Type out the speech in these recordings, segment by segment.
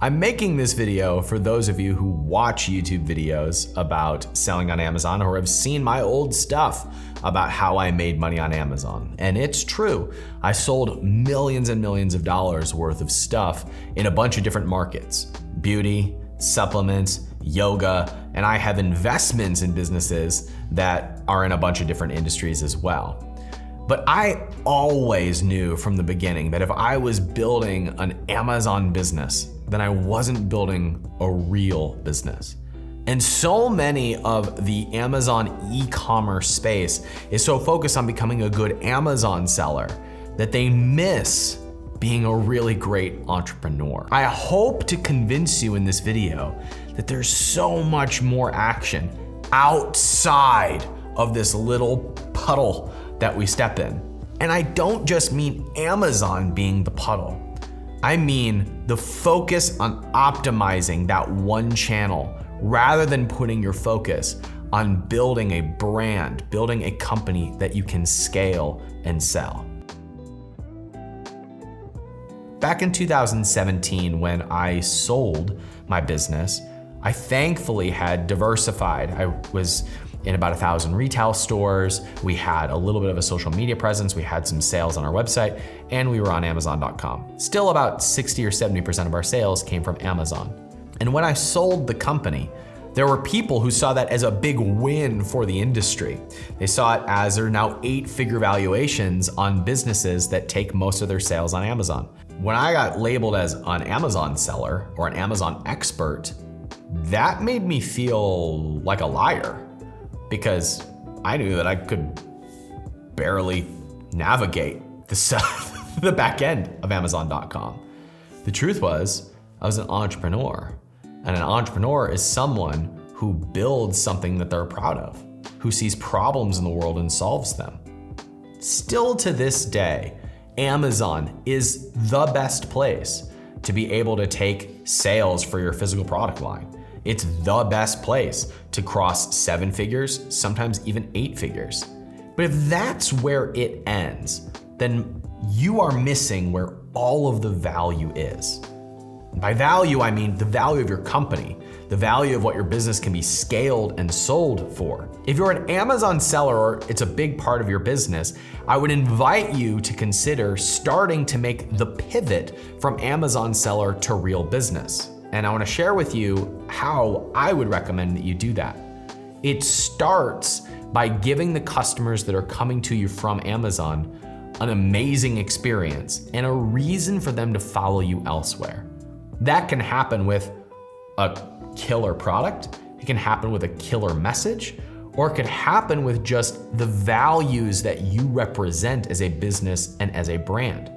I'm making this video for those of you who watch YouTube videos about selling on Amazon or have seen my old stuff about how I made money on Amazon. And it's true, I sold millions and millions of dollars worth of stuff in a bunch of different markets: beauty, supplements, yoga, and I have investments in businesses that are in a bunch of different industries as well. But I always knew from the beginning that if I was building an Amazon business, then I wasn't building a real business. And so many of the Amazon e-commerce space is so focused on becoming a good Amazon seller that they miss being a really great entrepreneur. I hope to convince you in this video that there's so much more action outside of this little puddle that we step in. And I don't just mean Amazon being the puddle. I mean the focus on optimizing that one channel rather than putting your focus on building a brand, building a company that you can scale and sell. Back in 2017, when I sold my business, I thankfully had diversified. I was in about 1,000 retail stores. We had a little bit of a social media presence. We had some sales on our website, and we were on Amazon.com. Still about 60 or 70% of our sales came from Amazon. And when I sold the company, there were people who saw that as a big win for the industry. They saw it as there are now 8-figure valuations on businesses that take most of their sales on Amazon. When I got labeled as an Amazon seller or an Amazon expert, that made me feel like a liar, because I knew that I could barely navigate the back end of Amazon.com. The truth was, I was an entrepreneur, and an entrepreneur is someone who builds something that they're proud of, who sees problems in the world and solves them. Still to this day, Amazon is the best place to be able to take sales for your physical product line. It's the best place to cross 7 figures, sometimes even 8 figures. But if that's where it ends, then you are missing where all of the value is. By value, I mean the value of your company, the value of what your business can be scaled and sold for. If you're an Amazon seller or it's a big part of your business, I would invite you to consider starting to make the pivot from Amazon seller to real business. And I want to share with you how I would recommend that you do that. It starts by giving the customers that are coming to you from Amazon an amazing experience and a reason for them to follow you elsewhere. That can happen with a killer product, it can happen with a killer message, or it could happen with just the values that you represent as a business and as a brand.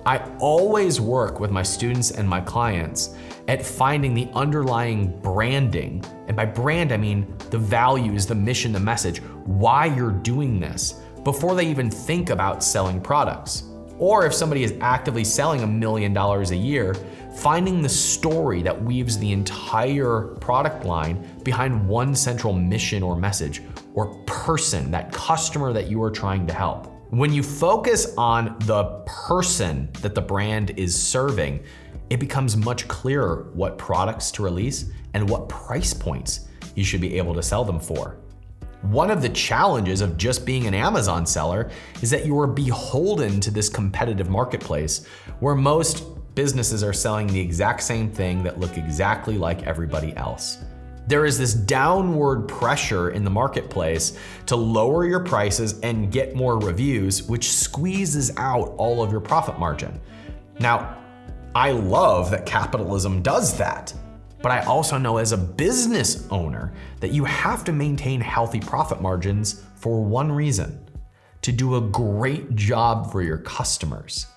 I always work with my students and my clients at finding the underlying branding. And by brand, I mean the values, the mission, the message, why you're doing this before they even think about selling products. Or if somebody is actively selling $1 million a year, finding the story that weaves the entire product line behind one central mission or message or person, that customer that you are trying to help. When you focus on the person that the brand is serving, it becomes much clearer what products to release and what price points you should be able to sell them for. One of the challenges of just being an Amazon seller is that you are beholden to this competitive marketplace where most businesses are selling the exact same thing that look exactly like everybody else. There is this downward pressure in the marketplace to lower your prices and get more reviews, which squeezes out all of your profit margin. Now, I love that capitalism does that, but I also know as a business owner that you have to maintain healthy profit margins for one reason: to do a great job for your customers.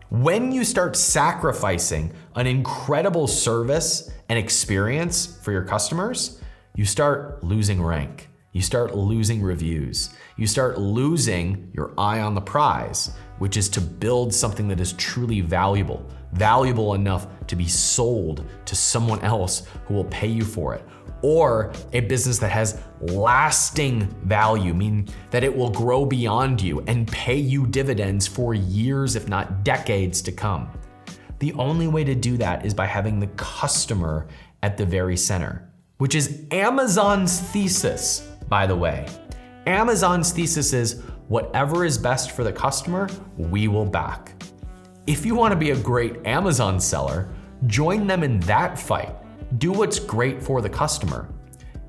When you start sacrificing an incredible service and experience for your customers, you start losing rank. You start losing reviews. You start losing your eye on the prize, which is to build something that is truly valuable enough to be sold to someone else who will pay you for it. Or a business that has lasting value, meaning that it will grow beyond you and pay you dividends for years, if not decades to come. The only way to do that is by having the customer at the very center, which is Amazon's thesis, by the way. Amazon's thesis is whatever is best for the customer, we will back. If you want to be a great Amazon seller, join them in that fight. Do what's great for the customer.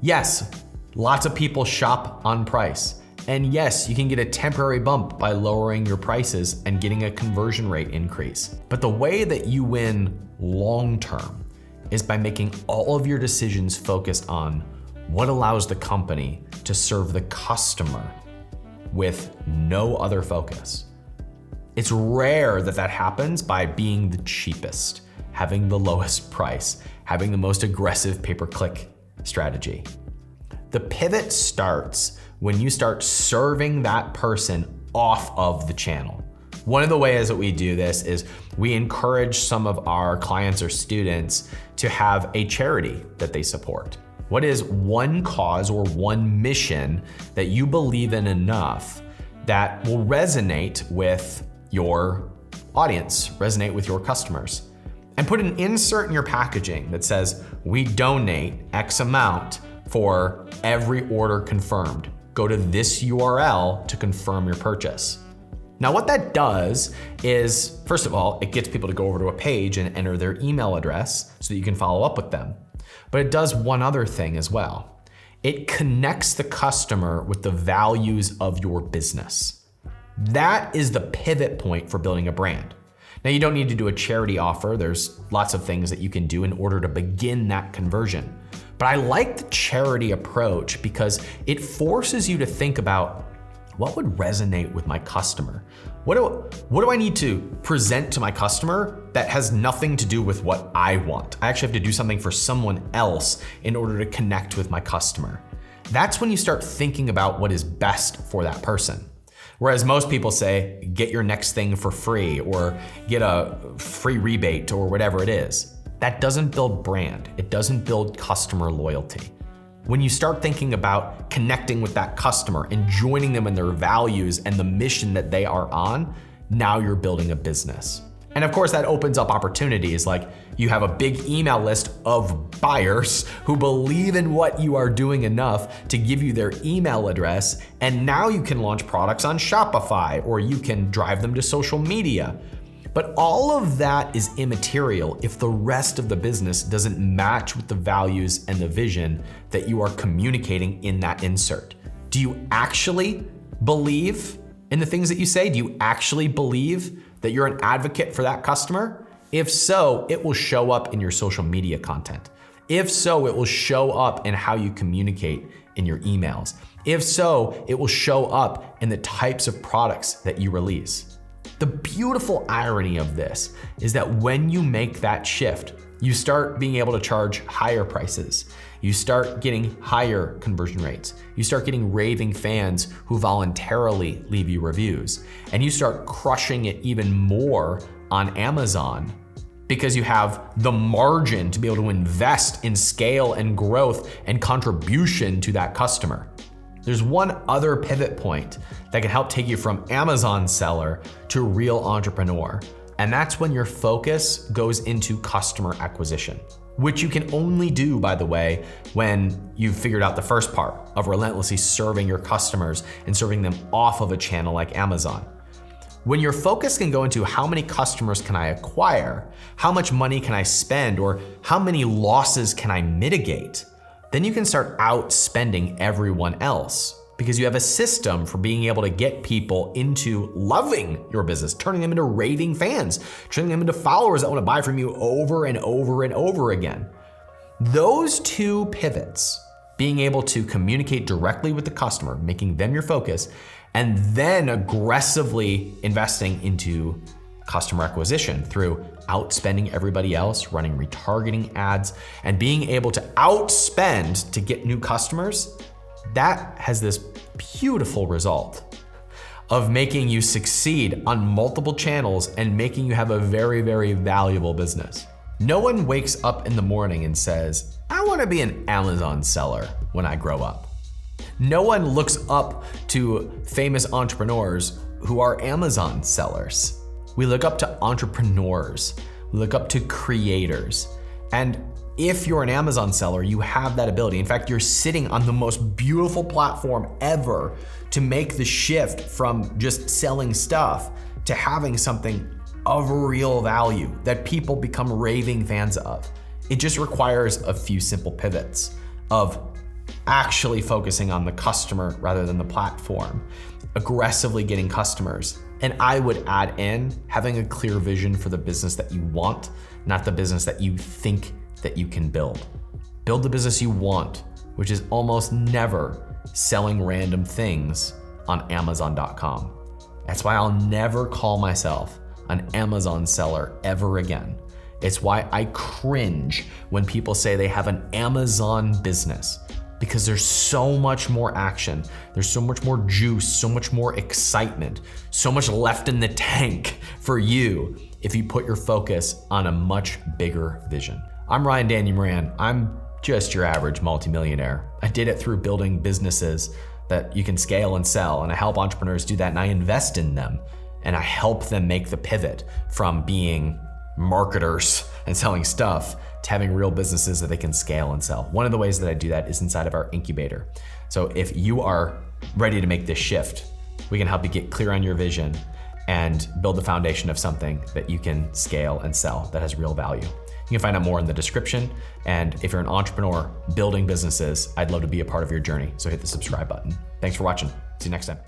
Yes, lots of people shop on price. And yes, you can get a temporary bump by lowering your prices and getting a conversion rate increase. But the way that you win long-term is by making all of your decisions focused on what allows the company to serve the customer with no other focus. It's rare that that happens by being the cheapest, having the lowest price, having the most aggressive pay-per-click strategy. The pivot starts when you start serving that person off of the channel. One of the ways that we do this is we encourage some of our clients or students to have a charity that they support. What is one cause or one mission that you believe in enough that will resonate with your audience, resonate with your customers? And put an insert in your packaging that says, we donate X amount for every order confirmed. Go to this URL to confirm your purchase. Now what that does is, first of all, it gets people to go over to a page and enter their email address so that you can follow up with them. But it does one other thing as well. It connects the customer with the values of your business. That is the pivot point for building a brand. Now you don't need to do a charity offer. There's lots of things that you can do in order to begin that conversion. But I like the charity approach because it forces you to think about what would resonate with my customer? What do I need to present to my customer that has nothing to do with what I want? I actually have to do something for someone else in order to connect with my customer. That's when you start thinking about what is best for that person. Whereas most people say, get your next thing for free or get a free rebate or whatever it is. That doesn't build brand. It doesn't build customer loyalty. When you start thinking about connecting with that customer and joining them in their values and the mission that they are on, now you're building a business. And of course that opens up opportunities, like you have a big email list of buyers who believe in what you are doing enough to give you their email address, and now you can launch products on Shopify or you can drive them to social media. But all of that is immaterial if the rest of the business doesn't match with the values and the vision that you are communicating in that insert. Do you actually believe in the things that you say? Do you actually believe that you're an advocate for that customer? If so, it will show up in your social media content. If so, it will show up in how you communicate in your emails. If so, it will show up in the types of products that you release. The beautiful irony of this is that when you make that shift, you start being able to charge higher prices. You start getting higher conversion rates. You start getting raving fans who voluntarily leave you reviews. And you start crushing it even more on Amazon because you have the margin to be able to invest in scale and growth and contribution to that customer. There's one other pivot point that can help take you from Amazon seller to real entrepreneur. And that's when your focus goes into customer acquisition, which you can only do, by the way, when you've figured out the first part of relentlessly serving your customers and serving them off of a channel like Amazon. When your focus can go into how many customers can I acquire, how much money can I spend, or how many losses can I mitigate, then you can start outspending everyone else because you have a system for being able to get people into loving your business, turning them into raving fans, turning them into followers that want to buy from you over and over and over again. Those two pivots, being able to communicate directly with the customer, making them your focus, and then aggressively investing into customer acquisition through outspending everybody else, running retargeting ads, and being able to outspend to get new customers, that has this beautiful result of making you succeed on multiple channels and making you have a very, very valuable business. No one wakes up in the morning and says, I want to be an Amazon seller when I grow up. No one looks up to famous entrepreneurs who are Amazon sellers. We look up to entrepreneurs. We look up to creators. And if you're an Amazon seller, you have that ability. In fact, you're sitting on the most beautiful platform ever to make the shift from just selling stuff to having something of real value that people become raving fans of. It just requires a few simple pivots of actually focusing on the customer rather than the platform, aggressively getting customers. And I would add in having a clear vision for the business that you want, not the business that you think that you can build. Build the business you want, which is almost never selling random things on Amazon.com. That's why I'll never call myself an Amazon seller ever again. It's why I cringe when people say they have an Amazon business, because there's so much more action, there's so much more juice, so much more excitement, so much left in the tank for you if you put your focus on a much bigger vision. I'm Ryan Daniel Moran. I'm just your average multimillionaire. I did it through building businesses that you can scale and sell, and I help entrepreneurs do that, and I invest in them, and I help them make the pivot from being marketers and selling stuff to having real businesses that they can scale and sell. One of the ways that I do that is inside of our incubator. So if you are ready to make this shift, we can help you get clear on your vision and build the foundation of something that you can scale and sell that has real value. You can find out more in the description. And if you're an entrepreneur building businesses, I'd love to be a part of your journey. So hit the subscribe button. Thanks for watching. See you next time.